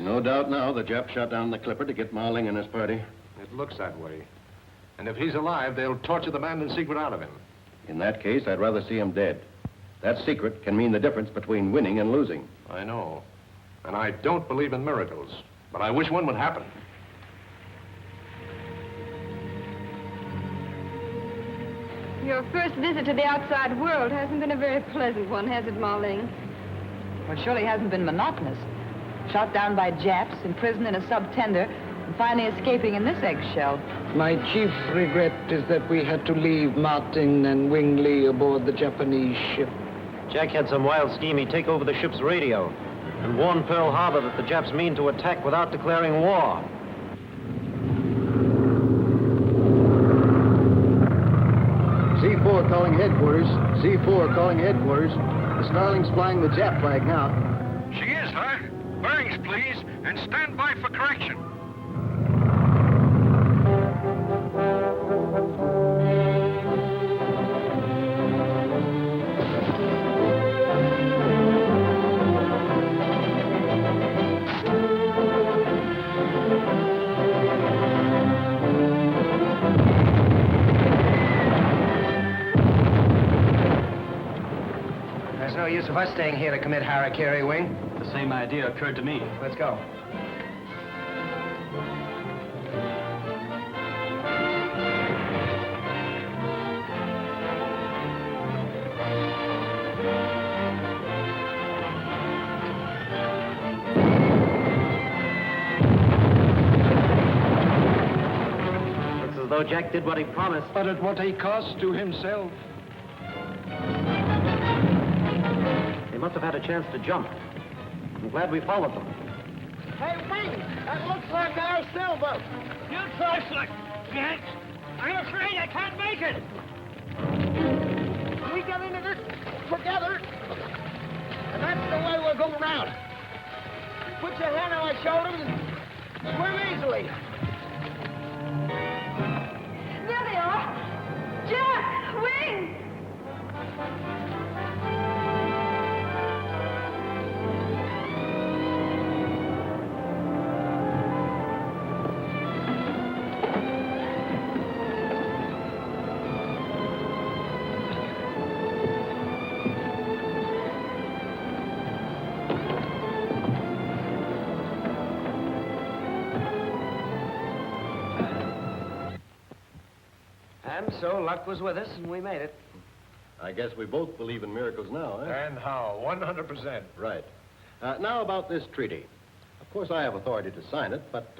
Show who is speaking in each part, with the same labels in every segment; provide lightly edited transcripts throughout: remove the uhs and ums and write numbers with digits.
Speaker 1: No doubt now the Japs shot down the clipper to get Ma Ling and his party.
Speaker 2: It looks that way. And if he's alive, they'll torture the man in secret out of him.
Speaker 1: In that case, I'd rather see him dead. That secret can mean the difference between winning and losing.
Speaker 2: I know. And I don't believe in miracles. But I wish one would happen.
Speaker 3: Your first visit to the outside world hasn't been a very pleasant one, has it, Ma Ling?
Speaker 4: Well, it surely hasn't been monotonous. Shot down by Japs, imprisoned in a sub-tender, and finally escaping in this eggshell.
Speaker 5: My chief regret is that we had to leave Martin and Wing Lee aboard the Japanese ship.
Speaker 6: Jack had some wild scheme. He'd take over the ship's radio and warn Pearl Harbor that the Japs mean to attack without declaring war.
Speaker 7: C4 calling headquarters. C4 calling headquarters. The Starling's flying the Jap flag now.
Speaker 8: She is, huh? Bearings, please, and stand by for correction.
Speaker 9: There's no use of us staying here to commit harakiri, Wing.
Speaker 6: The same idea occurred to me.
Speaker 9: Let's go.
Speaker 6: Looks as though Jack did what he promised.
Speaker 5: But at what a cost to himself.
Speaker 6: They must have had a chance to jump. I'm glad we followed them.
Speaker 9: Hey, Wing! That looks like our sailboat.
Speaker 8: You try, Slick. Jack, I'm afraid I can't make it.
Speaker 9: We get into this together, and that's the way we'll go around. Put your hand on my shoulders and swim easily.
Speaker 3: There they are! Jack! Wing!
Speaker 9: And so luck was with us, and we made it.
Speaker 1: I guess we both believe in miracles now, eh?
Speaker 2: And how? 100%.
Speaker 1: Right. Now about this treaty. Of course, I have authority to sign it, but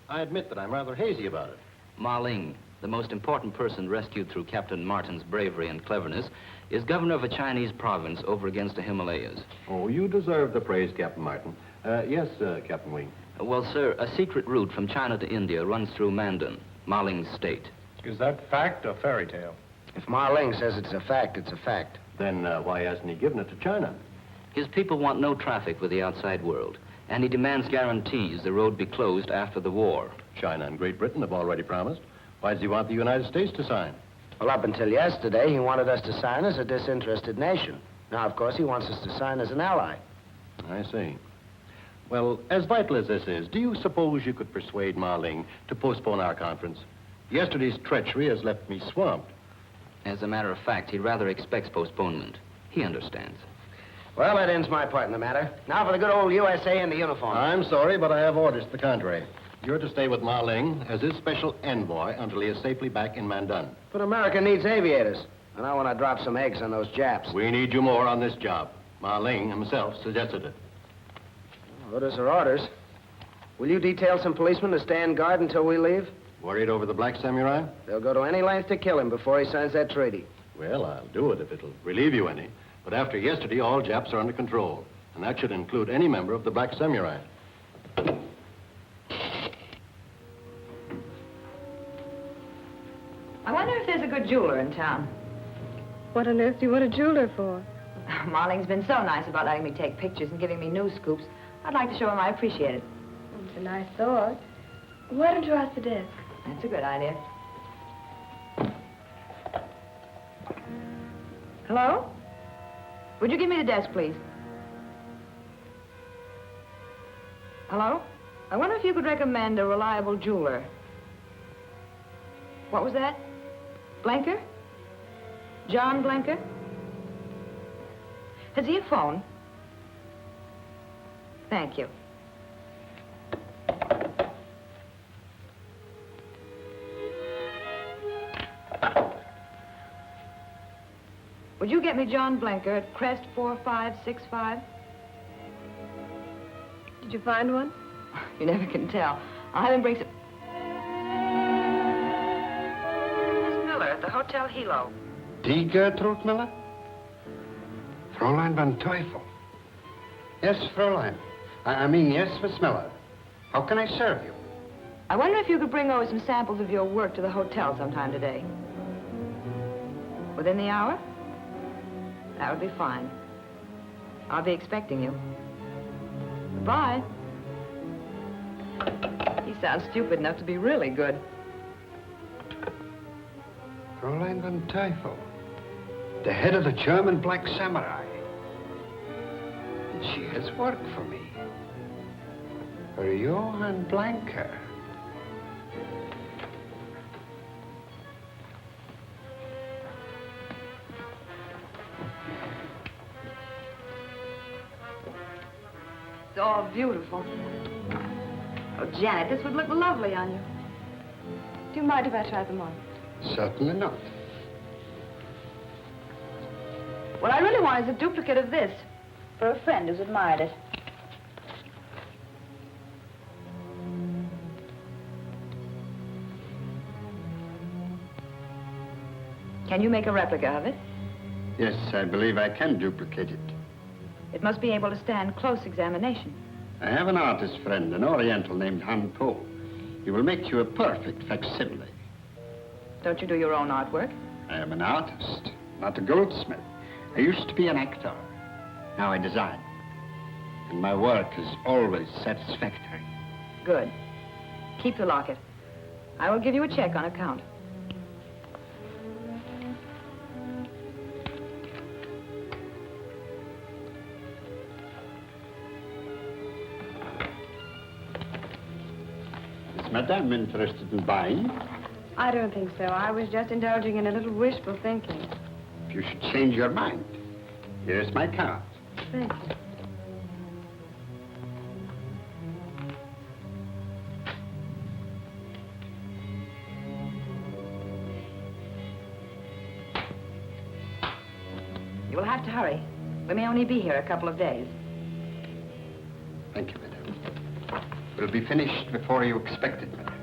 Speaker 1: I admit that I'm rather hazy about it.
Speaker 10: Ma Ling, the most important person rescued through Captain Martin's bravery and cleverness, is governor of a Chinese province over against the Himalayas.
Speaker 1: Oh, you deserve the praise, Captain Martin. Yes, Captain Wing.
Speaker 10: Well, sir, a secret route from China to India runs through Mandan, Ma Ling's state.
Speaker 2: Is that fact or fairy tale?
Speaker 9: If Ma Ling says it's a fact, it's a fact.
Speaker 1: Then why hasn't he given it to China?
Speaker 10: His people want no traffic with the outside world, and he demands guarantees the road be closed after the war.
Speaker 1: China and Great Britain have already promised. Why does he want the United States to sign?
Speaker 9: Well, up until yesterday, he wanted us to sign as a disinterested nation. Now, of course, he wants us to sign as an ally.
Speaker 1: I see. Well, as vital as this is, do you suppose you could persuade Ma Ling to postpone our conference? Yesterday's treachery has left me swamped.
Speaker 10: As a matter of fact, he rather expects postponement. He understands.
Speaker 9: Well, that ends my part in the matter. Now for the good old USA and the uniform.
Speaker 1: I'm sorry, but I have orders to the contrary. You're to stay with Ma Ling as his special envoy until he is safely back in Mandan.
Speaker 9: But America needs aviators. And I want to drop some eggs on those Japs.
Speaker 1: We need you more on this job. Ma Ling himself suggested it.
Speaker 9: Orders are orders. Will you detail some policemen to stand guard until we leave?
Speaker 1: Worried over the black samurai?
Speaker 9: They'll go to any length to kill him before he signs that treaty.
Speaker 1: Well, I'll do it if it'll relieve you any. But after yesterday, all Japs are under control. And that should include any member of the black samurai.
Speaker 4: I wonder if there's a good jeweler in town.
Speaker 3: What on earth do you want a jeweler for?
Speaker 4: Ma Ling's been so nice about letting me take pictures and giving me news scoops. I'd like to show him I appreciate it.
Speaker 3: It's a nice thought. Why don't you ask the desk?
Speaker 4: That's a good idea. Hello? Would you give me the desk, please? Hello? I wonder if you could recommend a reliable jeweler. What was that? Blenker? John Blenker? Has he a phone? Thank you. Would you get me John Blenker at Crest 4565?
Speaker 3: Did you find one?
Speaker 4: You never can tell. I'll have him bring some... Miss Miller at the Hotel Hilo.
Speaker 11: Die Gertrude Miller? Fräulein van Teufel. Yes, Fräulein. I mean, yes, Miss Miller. How can I serve you?
Speaker 4: I wonder if you could bring over some samples of your work to the hotel sometime today. Within the hour? That would be fine. I'll be expecting you. Goodbye. He sounds stupid enough to be really good.
Speaker 11: Fräulein van Teufel. The head of the German Black Samurai. And she has work for me. For Johann Blanker.
Speaker 4: It's all beautiful. Oh, Janet, this would look lovely on you.
Speaker 3: Do you mind if I try them on?
Speaker 11: Certainly not.
Speaker 4: What I really want is a duplicate of this for a friend who's admired it. Can you make a replica of it?
Speaker 11: Yes, I believe I can duplicate it.
Speaker 4: It must be able to stand close examination.
Speaker 11: I have an artist friend, an Oriental named Han Po. He will make you a perfect facsimile.
Speaker 4: Don't you do your own artwork?
Speaker 11: I am an artist, not a goldsmith. I used to be an actor. Now I design. And my work is always satisfactory.
Speaker 4: Good. Keep the locket. I will give you a check on account.
Speaker 11: Is Madame interested in buying?
Speaker 3: I don't think so. I was just indulging in a little wishful thinking.
Speaker 11: If you should change your mind, here is my card.
Speaker 3: Thank you.
Speaker 4: You will have to hurry. We may only be here a couple of days.
Speaker 11: Thank you, Madame. We'll be finished before you expect it, Madame.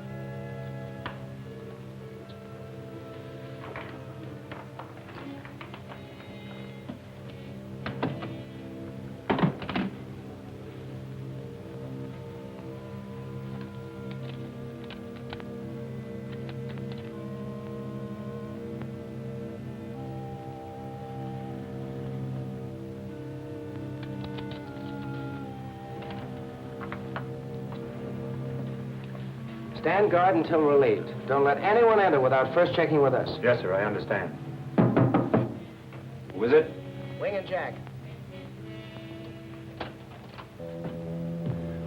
Speaker 9: Stand guard until relieved. Don't let anyone enter without first checking with us.
Speaker 2: Yes, sir, I understand. Who is it?
Speaker 9: Wing and Jack.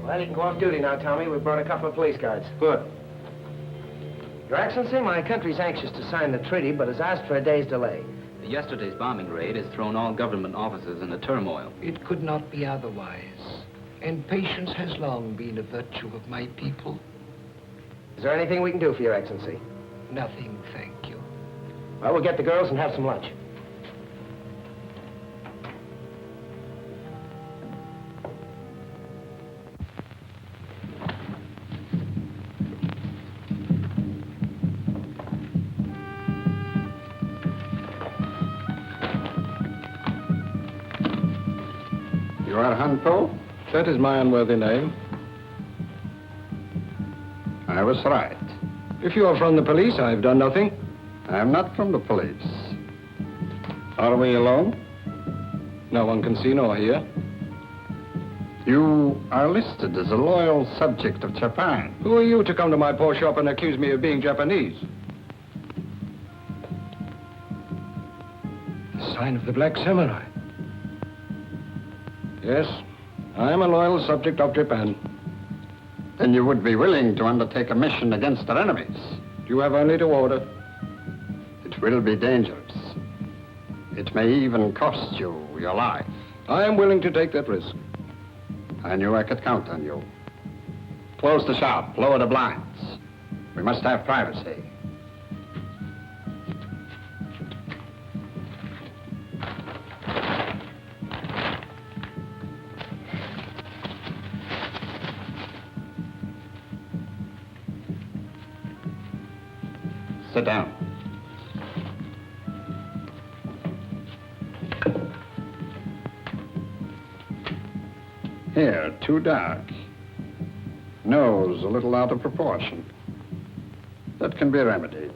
Speaker 9: Well, you can go off duty now, Tommy. We've brought a couple of police guards.
Speaker 2: Good.
Speaker 9: Your Excellency, my country's anxious to sign the treaty, but has asked for a day's delay.
Speaker 10: Yesterday's bombing raid has thrown all government offices into turmoil.
Speaker 5: It could not be otherwise. And patience has long been a virtue of my people.
Speaker 9: Is there anything we can do for your Excellency?
Speaker 5: Nothing, thank you.
Speaker 9: Well, we'll get the girls and have some lunch.
Speaker 11: You are Han Po?
Speaker 2: That is my unworthy name.
Speaker 11: I was right.
Speaker 2: If you are from the police, I've done nothing.
Speaker 11: I am not from the police. Are we alone?
Speaker 2: No one can see nor hear.
Speaker 11: You are listed as a loyal subject of Japan.
Speaker 2: Who are you to come to my poor shop and accuse me of being Japanese?
Speaker 5: The sign of the Black Samurai.
Speaker 2: Yes, I am a loyal subject of Japan.
Speaker 11: Then you would be willing to undertake a mission against our enemies.
Speaker 5: You have only to order.
Speaker 11: It will be dangerous. It may even cost you your life.
Speaker 5: I am willing to take that risk.
Speaker 11: I knew I could count on you. Close the shop, lower the blinds. We must have privacy. Sit down. Hair too dark. Nose a little out of proportion. That can be remedied.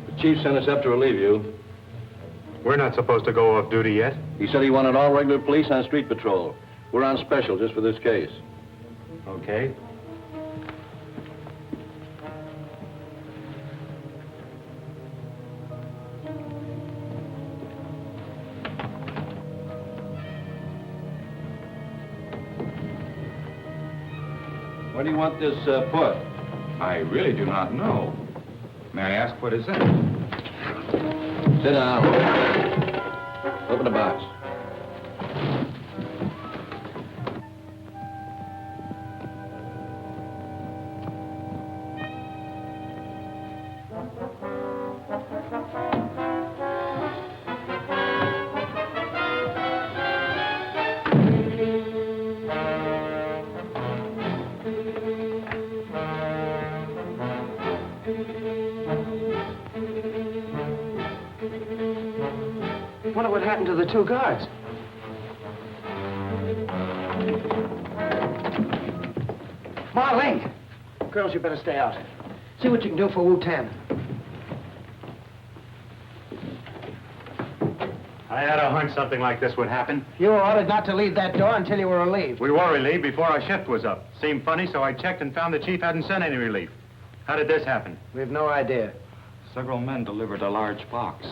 Speaker 2: The chief sent us up to relieve you.
Speaker 6: We're not supposed to go off duty yet.
Speaker 1: He said he wanted all regular police on street patrol. We're on special just for this case.
Speaker 6: Okay.
Speaker 1: Where do you want this put?
Speaker 12: I really do not know. May I ask what is in it?
Speaker 1: Sit down. Open the box.
Speaker 9: Wonder what happened to the two guards. Marling! Girls, you better stay out. See what you can do for Wu-Tan.
Speaker 6: I had a hunch something like this would happen.
Speaker 9: You were ordered not to leave that door until you were relieved.
Speaker 6: We were relieved before our shift was up. Seemed funny, so I checked and found the chief hadn't sent any relief. How did this happen?
Speaker 9: We have no idea.
Speaker 12: Several men delivered a large box.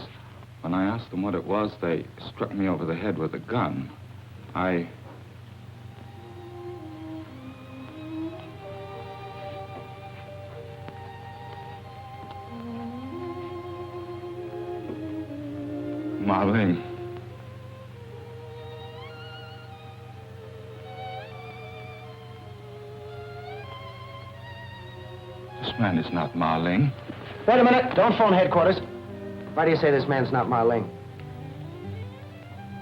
Speaker 12: When I asked them what it was, they struck me over the head with a gun. Marlene. This man is not Marlene.
Speaker 9: Wait a minute. Don't phone headquarters. Why do you say this man's not Marling?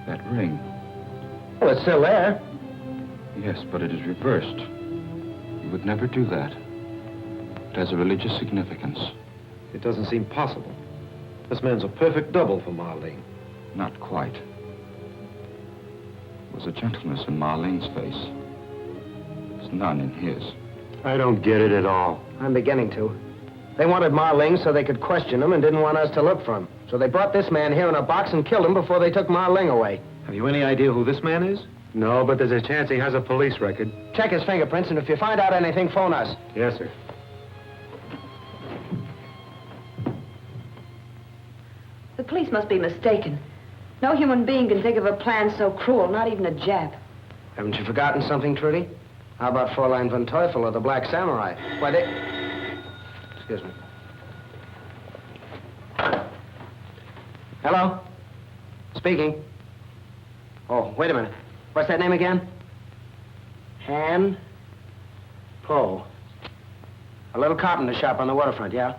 Speaker 12: That ring.
Speaker 9: Well, it's still there.
Speaker 12: Yes, but it is reversed. You would never do that. It has a religious significance.
Speaker 2: It doesn't seem possible. This man's a perfect double for Marlene.
Speaker 12: Not quite. There was a gentleness in Marlene's face. There's none in his.
Speaker 6: I don't get it at all.
Speaker 9: I'm beginning to. They wanted Marling so they could question him and didn't want us to look for him. So they brought this man here in a box and killed him before they took Marling away.
Speaker 2: Have you any idea who this man is?
Speaker 6: No, but there's a chance he has a police record.
Speaker 9: Check his fingerprints, and if you find out anything, phone us.
Speaker 6: Yes, sir.
Speaker 4: The police must be mistaken. No human being can think of a plan so cruel, not even a Jap.
Speaker 9: Haven't you forgotten something, Trudy? How about Fräulein von Teufel or the Black Samurai? Why, they... Excuse me. Hello? Speaking. Oh, wait a minute. What's that name again? Han Po. A little carpenter shop on the waterfront, yeah?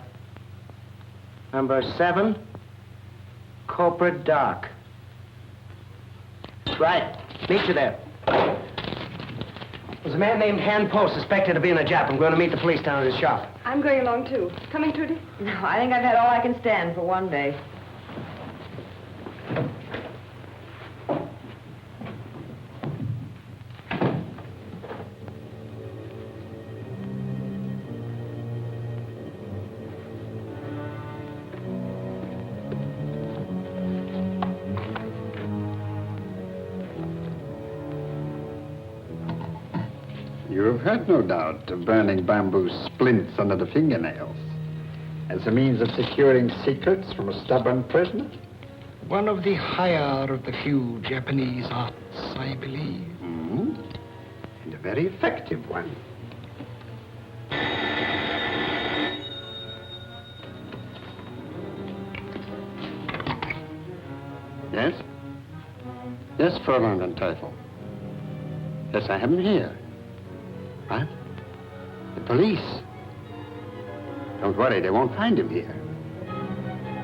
Speaker 9: Number 7, Corporate Dock. Right. Meet you there. There's a man named Han Po suspected of being a Jap. I'm going to meet the police down at his shop.
Speaker 3: I'm going along, too. Coming, Trudy?
Speaker 4: No, I think I've had all I can stand for one day.
Speaker 11: You've had no doubt of burning bamboo splints under the fingernails as a means of securing secrets from a stubborn prisoner?
Speaker 5: One of the higher of the few Japanese arts, I believe.
Speaker 11: Mm-hmm. And a very effective one. Yes? Yes, Fräulein Van Teufel. Yes, I have him here. What? The police? Don't worry, they won't find him here.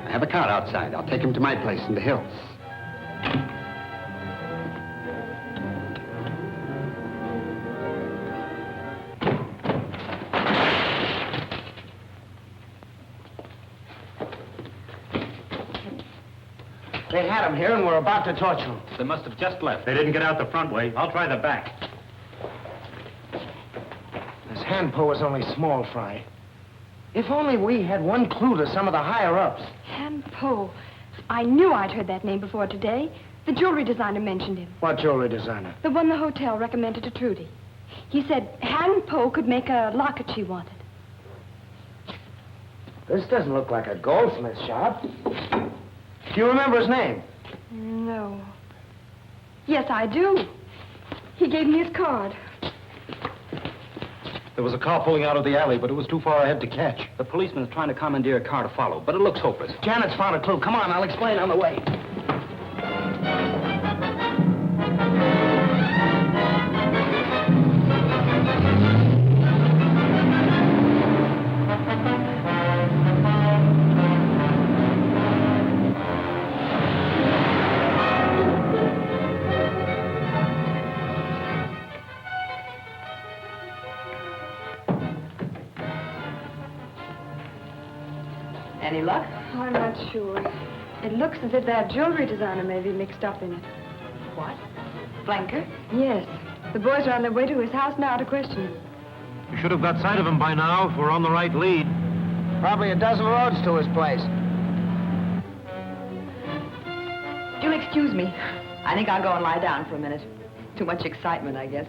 Speaker 11: I have a car outside. I'll take him to my place in the hills.
Speaker 9: They had him here and were about to torture him.
Speaker 6: They must have just left. They didn't get out the front way. I'll try the back.
Speaker 9: This hand pull was only small fry. If only we had one clue to some of the higher-ups.
Speaker 3: Han Po. I knew I'd heard that name before today. The jewelry designer mentioned him.
Speaker 9: What jewelry designer?
Speaker 3: The one the hotel recommended to Trudy. He said Han Po could make a locket she wanted.
Speaker 9: This doesn't look like a goldsmith shop. Do you remember his name?
Speaker 3: No. Yes, I do. He gave me his card.
Speaker 6: There was a car pulling out of the alley, but it was too far ahead to catch.
Speaker 10: The policeman's trying to commandeer a car to follow, but it looks hopeless.
Speaker 9: Janet's found a clue. Come on, I'll explain on the way.
Speaker 4: Any luck?
Speaker 3: I'm not sure. It looks as if that jewelry designer may be mixed up in it.
Speaker 4: What? Flanker?
Speaker 3: Yes. The boys are on their way to his house now to question him.
Speaker 6: You should have got sight of him by now if we're on the right lead.
Speaker 9: Probably a dozen roads to his place.
Speaker 4: You'll excuse me. I think I'll go and lie down for a minute. Too much excitement, I guess.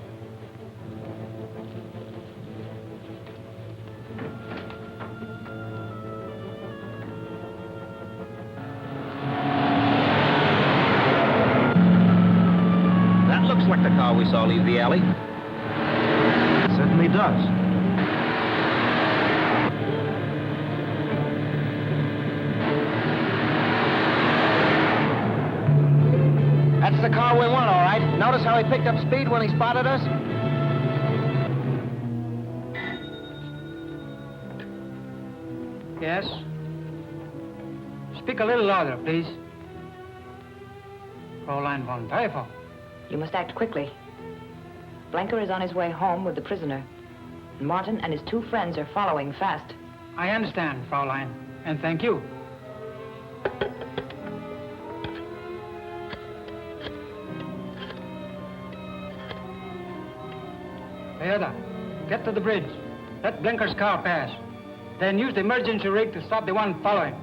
Speaker 6: Like the car we saw leave the alley. It certainly does.
Speaker 9: That's the car we want, all right. Notice how he picked up speed when he spotted us?
Speaker 13: Yes? Speak a little louder, please. Fräulein von Teufel.
Speaker 4: You must act quickly. Blanker is on his way home with the prisoner. Martin and his two friends are following fast.
Speaker 13: I understand, Fräulein, and thank you. Toyota, get to the bridge. Let Blinker's car pass. Then use the emergency rig to stop the one following.